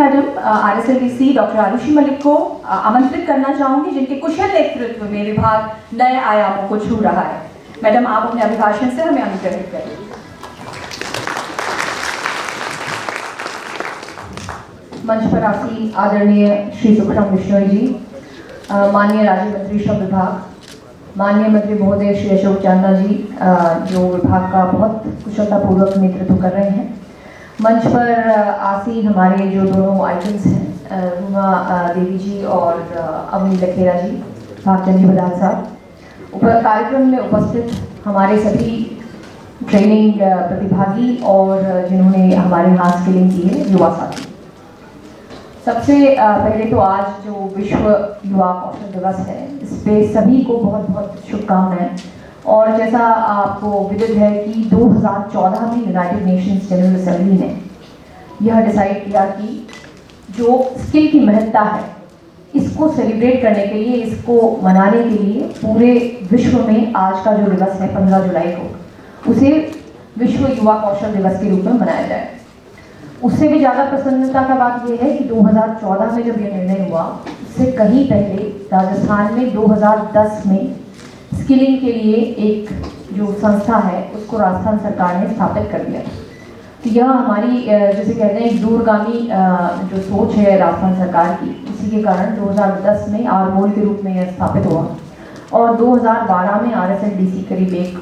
Madam RSLDC doctor Arushi Malik को आमंत्रित करना चाहूंगी, जिनके कुशल नेतृत्व में विभाग नए आयामों को छू रहा है। मैडम, आप अपने अभिभाषण से हमें अनुग्रहित करें। मंच पर आसीन आदरणीय श्री सुखराम बिश्नोई जी, माननीय राज्य मंत्री श्रम विभाग, माननीय मंत्री महोदय श्री अशोक चांदना जी, जो विभाग का बहुत कुशलतापूर्वक नेतृत्व कर रहे हैं। मंच पर आसीन हमारे जो दोनों आइकन्स हैं, रूमा देवी जी और अवनी लखेरा जी, भागचंद जी बदाल साहब, कार्यक्रम में उपस्थित हमारे सभी ट्रेनिंग प्रतिभागी और जिन्होंने हमारे यहाँ स्किलिंग की है, युवा साथी। सबसे पहले तो आज जो विश्व युवा कौशल दिवस है, इस पे सभी को बहुत बहुत शुभकामनाएं। और जैसा आपको विदित है कि 2014 में यूनाइटेड नेशंस जनरल असेंबली ने यह डिसाइड किया कि जो स्किल की महत्ता है, इसको सेलिब्रेट करने के लिए, इसको मनाने के लिए पूरे विश्व में आज का जो दिवस है 15 जुलाई को, उसे विश्व युवा कौशल दिवस के रूप में मनाया जाए। उससे भी ज़्यादा प्रसन्नता का बात यह है कि 2014 में जब यह निर्णय हुआ, उससे कहीं पहले राजस्थान में 2010 में स्किलिंग के लिए एक जो संस्था है, उसको राजस्थान सरकार ने स्थापित कर दिया। तो यह हमारी जैसे कहते हैं दूरगामी जो सोच है राजस्थान सरकार की, इसी के कारण 2010 में आरमोल के रूप में यह स्थापित हुआ और 2012 में आरएसएलडीसी करीब एक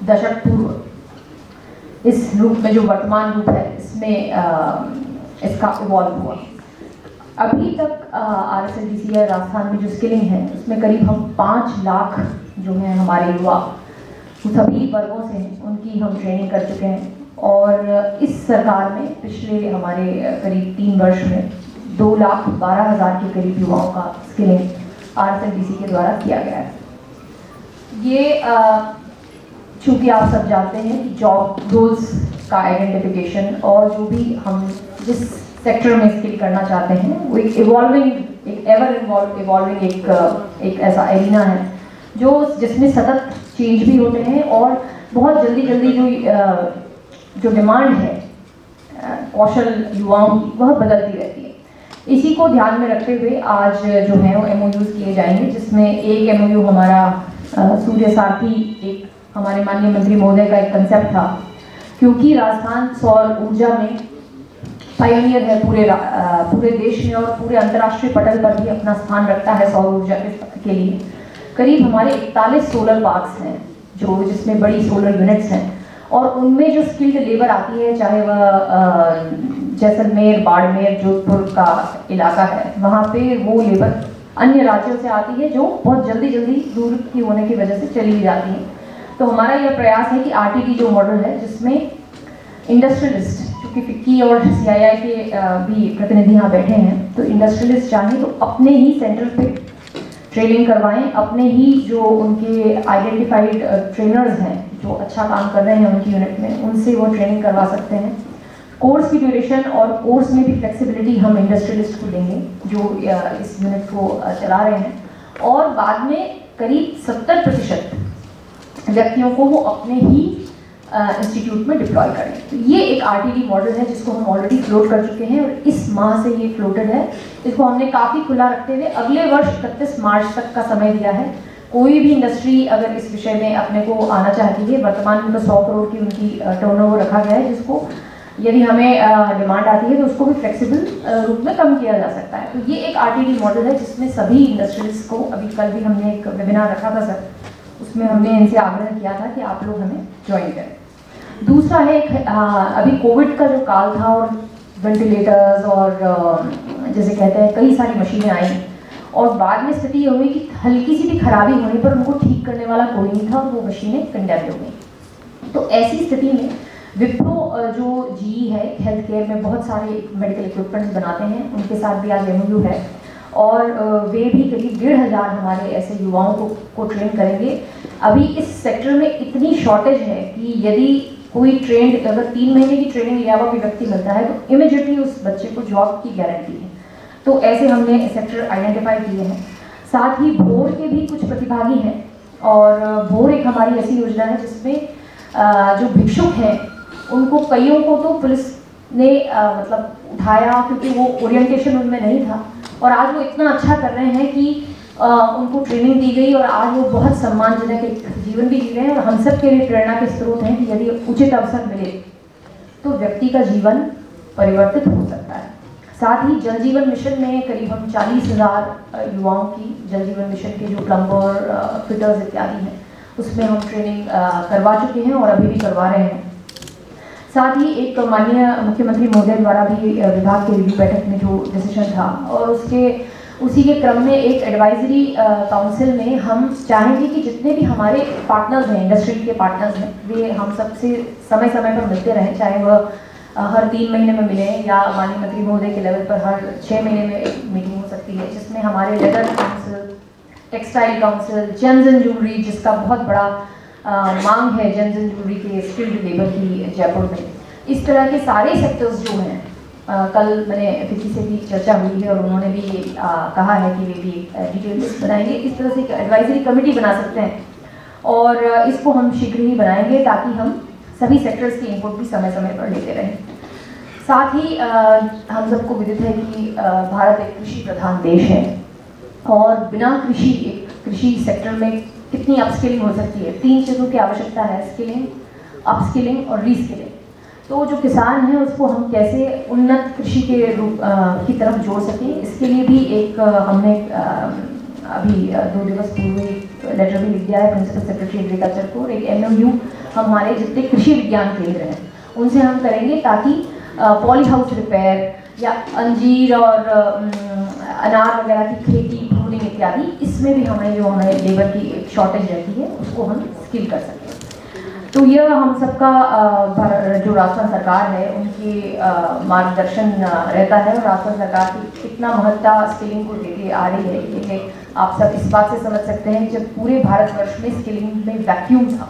दशक पूर्व इस रूप में जो वर्तमान रूप है, इसमें इसका इवॉल्व हुआ। अभी तक आरएसएलडीसी या राजस्थान में जो स्किलिंग है, उसमें करीब हम 5 लाख जो हैं हमारे युवा, सभी वर्गों से हैं, उनकी हम ट्रेनिंग कर चुके हैं। और इस सरकार में पिछले हमारे करीब 3 वर्ष में 2,12,000 के करीब युवाओं का स्किलिंग आरएसएलडीसी के द्वारा किया गया है। ये चूँकि आप सब जानते हैं कि जॉब रोल्स का आइडेंटिफिकेशन और जो भी हम जिस सेक्टर में स्किल करना चाहते हैं, वो एक इवॉल्विंग, एक एवर इवॉल्विंग एक ऐसा एरिना है जो जिसमें सतत चेंज भी होते हैं और बहुत जल्दी जो डिमांड है कौशल युवाओं की, वह बदलती रहती है। इसी को ध्यान में रखते हुए आज जो है वो MOUs किए जाएंगे, जिसमें एक MOU हमारा सूर्य सारथी, एक हमारे माननीय मंत्री महोदय का एक कंसेप्ट था, क्योंकि राजस्थान सौर ऊर्जा में पायनियर है पूरे देश में और पूरे अंतर्राष्ट्रीय पटल पर भी अपना स्थान रखता है सौर ऊर्जा के लिए। करीब हमारे 41 सोलर पार्क्स हैं जो जिसमें बड़ी सोलर यूनिट्स हैं, और उनमें जो स्किल्ड लेबर आती है, चाहे वह जैसलमेर, बाड़मेर, जोधपुर का इलाका है, वहाँ पे वो लेबर अन्य राज्यों से आती है जो बहुत जल्दी दूर की होने की वजह से चली भी जाती है। तो हमारा यह प्रयास है कि RTD जो मॉडल है, जिसमें इंडस्ट्रियलिस्ट, चूँकि FICCI और CII के भी प्रतिनिधि यहाँ बैठे हैं, तो इंडस्ट्रियलिस्ट चाहें तो अपने ही सेंटर पे ट्रेनिंग करवाएं, अपने ही जो उनके आइडेंटिफाइड ट्रेनर्स हैं जो अच्छा काम कर रहे हैं उनकी यूनिट में, उनसे वो ट्रेनिंग करवा सकते हैं। कोर्स की ड्यूरेशन और कोर्स में भी फ्लेक्सिबिलिटी हम इंडस्ट्रियलिस्ट को देंगे जो इस यूनिट को चला रहे हैं, और बाद में करीब 70% व्यक्तियों को वो अपने ही इंस्टीट्यूट में डिप्लॉय करें। तो ये एक RTD मॉडल है जिसको हम ऑलरेडी फ्लोट कर चुके हैं और इस माह से ये फ्लोटेड है। इसको हमने काफ़ी खुला रखते हुए अगले वर्ष 31 मार्च तक का समय दिया है। कोई भी इंडस्ट्री अगर इस विषय में अपने को आना चाहती है, वर्तमान में 100 करोड़ की उनकी टर्नओवर रखा गया है, जिसको यदि हमें डिमांड आती है तो उसको भी फ्लेक्सिबल रूप में कम किया जा सकता है। तो ये एक RTD मॉडल है जिसमें सभी इंडस्ट्रीज को, अभी कल भी हमने एक वेबिनार रखा था सर, उसमें हमने इनसे आग्रह किया था कि आप लोग हमें ज्वाइन करें। दूसरा है अभी कोविड का जो काल था और वेंटिलेटर्स और जैसे कहते हैं कई सारी मशीनें आई, और बाद में स्थिति ये हुई कि हल्की सी भी खराबी होने पर उनको ठीक करने वाला कोई नहीं था और वो मशीनें कंडेम हो गई। तो ऐसी स्थिति में विप्रो जो GE है, हेल्थ केयर में बहुत सारे मेडिकल इक्विपमेंट्स बनाते हैं, उनके साथ भी आज MOU है, और वे भी करीब 1,500 हमारे ऐसे युवाओं को ट्रेन करेंगे। अभी इस सेक्टर में इतनी शॉर्टेज है कि यदि कोई ट्रेंड, अगर 3 महीने की ट्रेनिंग लिया हुआ कोई व्यक्ति मिलता है तो इमीडिएटली उस बच्चे को जॉब की गारंटी है। तो ऐसे हमने सेक्टर आइडेंटिफाई किए हैं। साथ ही भोर के भी कुछ प्रतिभागी हैं, और भोर एक हमारी ऐसी योजना है जिसमें जो भिक्षुक हैं उनको, कईयों को तो पुलिस ने मतलब उठाया, क्योंकि वो ओरिएंटेशन उनमें नहीं था, और आज वो इतना अच्छा कर रहे हैं कि उनको ट्रेनिंग दी गई और आज वो बहुत सम्मानजनक एक जीवन भी जी रहे हैं, और हम सब के लिए प्रेरणा के स्रोत हैं कि यदि उचित अवसर मिले तो व्यक्ति का जीवन परिवर्तित हो सकता है। साथ ही जल जीवन मिशन में करीब हम 40,000 युवाओं की, जल जीवन मिशन के जो प्लम्बर, फिटर्स इत्यादि हैं, उसमें हम ट्रेनिंग करवा चुके हैं और अभी भी करवा रहे हैं। साथ ही एक माननीय मुख्यमंत्री महोदय द्वारा भी विभाग के रिव्यू बैठक में जो डिसीजन था, और उसी के क्रम में एक एडवाइजरी काउंसिल में हम चाहेंगे कि जितने भी हमारे पार्टनर्स हैं, इंडस्ट्री के पार्टनर्स हैं, वे हम सबसे समय समय पर मिलते रहें, चाहे वह हर 3 महीने में मिलें या माननीय मंत्री महोदय के लेवल पर हर 6 महीने में एक मीटिंग हो सकती है, जिसमें हमारे leather council, textile council, James and jewellery, जिसका बहुत बड़ा मांग है जेम्स एंड ज्वेलरी के स्किल्ड लेबर की जयपुर में, इस तरह के सारे सेक्टर्स जो हैं, कल मैंने किसी से भी चर्चा हुई है और उन्होंने भी ये कहा है कि वे भी डिटेल लिस्ट बनाएंगे। इस तरह से एक एडवाइजरी कमेटी बना सकते हैं और इसको हम शीघ्र ही बनाएंगे ताकि हम सभी सेक्टर्स की इनपुट भी समय समय पर लेते रहें। साथ ही हम सबको विदित है कि भारत एक कृषि प्रधान देश है और बिना कृषि सेक्टर में कितनी अपस्किलिंग हो सकती है। 3 चीज़ों की आवश्यकता है, स्किलिंग, अपस्किलिंग और रीस्किलिंग। तो जो किसान है उसको हम कैसे उन्नत कृषि के रूप की तरफ जोड़ सकें, इसके लिए भी एक हमने अभी 2 दिवस पूर्व एक लेटर भी लिख दिया है प्रिंसिपल सेक्रेटरी एग्रीकल्चर को। एक MOU हम हमारे जितने कृषि विज्ञान केंद्र हैं उनसे हम करेंगे ताकि पॉली हाउस रिपेयर या अंजीर और अनार वगैरह की खेती, प्रूनिंग इत्यादि, इसमें भी हमें लेबर की एक शॉर्टेज रहती है, उसको हम स्किल कर सकें। तो यह हम सबका जो राजस्थान सरकार है उनके मार्गदर्शन रहता है, और राजस्थान सरकार की कितना महत्ता स्किलिंग को देती आ रही है, ये आप सब इस बात से समझ सकते हैं। जब पूरे भारतवर्ष में स्किलिंग में वैक्यूम था,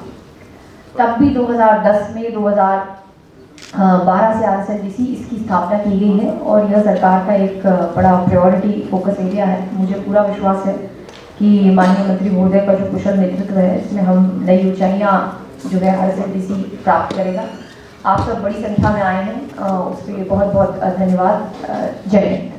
तब भी 2010 में 2012 से RSLDC इसकी स्थापना की गई है और यह सरकार का एक बड़ा प्रायोरिटी फोकस एरिया है। मुझे पूरा विश्वास है कि माननीय मंत्री महोदय का जो कुशल नेतृत्व है, इसमें हम नई ऊंचाइयाँ जो है RSLDC प्राप्त करेगा। आप सब बड़ी संख्या में आए हैं, उसके लिए बहुत बहुत धन्यवाद। जय हिंद।